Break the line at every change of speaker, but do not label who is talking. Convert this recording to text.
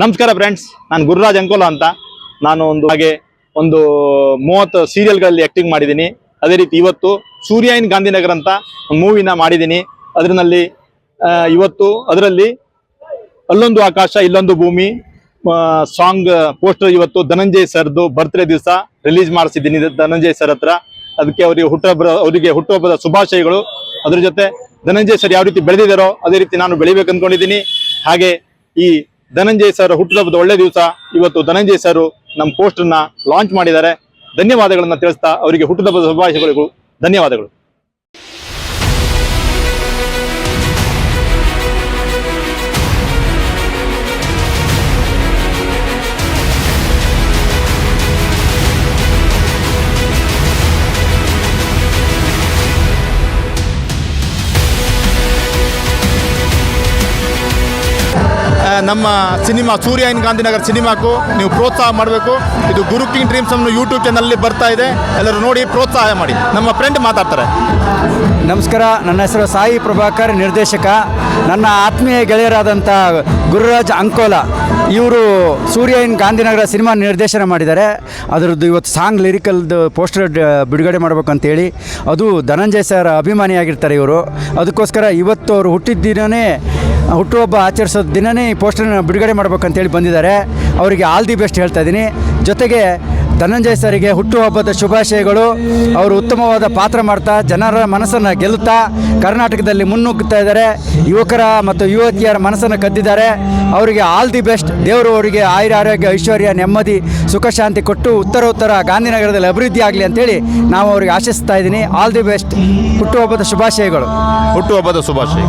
ನಮಸ್ಕಾರ ಫ್ರೆಂಡ್ಸ್, ನಾನು ಗುರುರಾಜ್ ಅಂಕೋಲ ಅಂತ. ನಾನು ಒಂದು 30 ಸೀರಿಯಲ್ಗಳಲ್ಲಿ ಆಕ್ಟಿಂಗ್ ಮಾಡಿದ್ದೀನಿ. ಅದೇ ರೀತಿ ಇವತ್ತು ಸೂರ್ಯ ಇನ್ ಗಾಂಧಿನಗರ ಅಂತ ಒಂದು ಮೂವಿನ ಮಾಡಿದ್ದೀನಿ. ಅದರಲ್ಲಿ ಅದರಲ್ಲಿ ಅಲ್ಲೊಂದು ಆಕಾಶ ಇಲ್ಲೊಂದು ಭೂಮಿ ಸಾಂಗ್ ಪೋಸ್ಟರ್ ಇವತ್ತು ಧನಂಜಯ್ ಸರ್ದು ಬರ್ತ್ಡೇ ದಿವಸ ರಿಲೀಸ್ ಮಾಡಿಸಿದ್ದೀನಿ ಧನಂಜಯ್ ಸರ್ ಹತ್ರ. ಅದಕ್ಕೆ ಅವರಿಗೆ ಹುಟ್ಟುಹಬ್ಬದ ಶುಭಾಶಯಗಳು. ಅದ್ರ ಜೊತೆ ಧನಂಜಯ್ ಸರ್ ಯಾವ ರೀತಿ ಬೆಳೆದಿದ್ದಾರೋ ಅದೇ ರೀತಿ ನಾನು ಬೆಳಿಬೇಕು ಅಂದ್ಕೊಂಡಿದ್ದೀನಿ. ಹಾಗೆ ಈ ಧನಂಜಯ್ ಸರ್ ಹುಟ್ಟುಹಬ್ಬದ ಒಳ್ಳೆ ದಿವಸ ಇವತ್ತು ಧನಂಜಯ್ ಸರ್ ನಮ್ಮ ಪೋಸ್ಟರ್ನ ಲಾಂಚ್ ಮಾಡಿದ್ದಾರೆ. ಧನ್ಯವಾದಗಳನ್ನ ತಿಳಿಸ್ತಾ ಅವರಿಗೆ ಹುಟ್ಟುಹಬ್ಬದ ಶುಭಾಶಯಗಳು. ಧನ್ಯವಾದಗಳು. ನಮ್ಮ ಸಿನಿಮಾ ಸೂರ್ಯ ಇನ್ ಗಾಂಧಿನಗರ ಸಿನಿಮಾಕ್ಕೂ ನೀವು ಪ್ರೋತ್ಸಾಹ ಮಾಡಬೇಕು. ಇದು ಗುರು ಕಿಂಗ್ ಡ್ರೀಮ್ಸ್ ಅನ್ನು ಯೂಟ್ಯೂಬ್ ಚಾನಲಲ್ಲಿ ಬರ್ತಾ ಇದೆ. ಎಲ್ಲರೂ ನೋಡಿ ಪ್ರೋತ್ಸಾಹ ಮಾಡಿ. ನಮ್ಮ ಫ್ರೆಂಡ್ ಮಾತಾಡ್ತಾರೆ.
ನಮಸ್ಕಾರ, ನನ್ನ ಹೆಸರು ಸಾಯಿ ಪ್ರಭಾಕರ್, ನಿರ್ದೇಶಕ. ನನ್ನ ಆತ್ಮೀಯ ಗೆಳೆಯರಾದಂಥ ಗುರುರಾಜ್ ಅಂಕೋಲ ಇವರು ಸೂರ್ಯ ಇನ್ ಗಾಂಧಿನಗರ ಸಿನಿಮಾ ನಿರ್ದೇಶನ ಮಾಡಿದ್ದಾರೆ. ಅದರದ್ದು ಇವತ್ತು ಸಾಂಗ್ ಲಿರಿಕಲ್ದು ಪೋಸ್ಟರ್ ಬಿಡುಗಡೆ ಮಾಡಬೇಕಂತೇಳಿ. ಅದು ಧನಂಜಯ್ ಸರ್ ಅಭಿಮಾನಿಯಾಗಿರ್ತಾರೆ ಇವರು. ಅದಕ್ಕೋಸ್ಕರ ಇವತ್ತು ಅವರು ಹುಟ್ಟುಹಬ್ಬ ಆಚರಿಸೋ ದಿನವೇ ಈ ಪೋಸ್ಟರ್ನ ಬಿಡುಗಡೆ ಮಾಡ್ಬೇಕಂತೇಳಿ ಬಂದಿದ್ದಾರೆ. ಅವರಿಗೆ ಆಲ್ ದಿ ಬೆಸ್ಟ್ ಹೇಳ್ತಾ ಇದ್ದೀನಿ. ಜೊತೆಗೆ ಧನಂಜಯ್ ಸರಿಗೆ ಹುಟ್ಟುಹಬ್ಬದ ಶುಭಾಶಯಗಳು. ಅವರು ಉತ್ತಮವಾದ ಪಾತ್ರ ಮಾಡ್ತಾ ಜನರ ಮನಸ್ಸನ್ನು ಗೆಲ್ಲುತ್ತಾ ಕರ್ನಾಟಕದಲ್ಲಿ ಮುನ್ನುಗ್ಗುತ್ತಾ ಇದ್ದಾರೆ. ಯುವಕರ ಮತ್ತು ಯುವತಿಯರ ಮನಸ್ಸನ್ನು ಕದ್ದಿದ್ದಾರೆ. ಅವರಿಗೆ ಆಲ್ ದಿ ಬೆಸ್ಟ್. ದೇವರು ಅವರಿಗೆ ಆರೋಗ್ಯ, ಐಶ್ವರ್ಯ, ನೆಮ್ಮದಿ, ಸುಖ, ಶಾಂತಿ ಕೊಟ್ಟು ಉತ್ತರೋತ್ತರ ಗಾಂಧಿನಗರದಲ್ಲಿ ಅಭಿವೃದ್ಧಿ ಆಗಲಿ ಅಂತೇಳಿ ನಾವು ಅವರಿಗೆ ಆಶಿಸ್ತಾ ಇದ್ದೀನಿ. All the best. ಹುಟ್ಟುಹಬ್ಬದ ಶುಭಾಶಯಗಳು.
ಹುಟ್ಟುಹಬ್ಬದ ಶುಭಾಶಯ.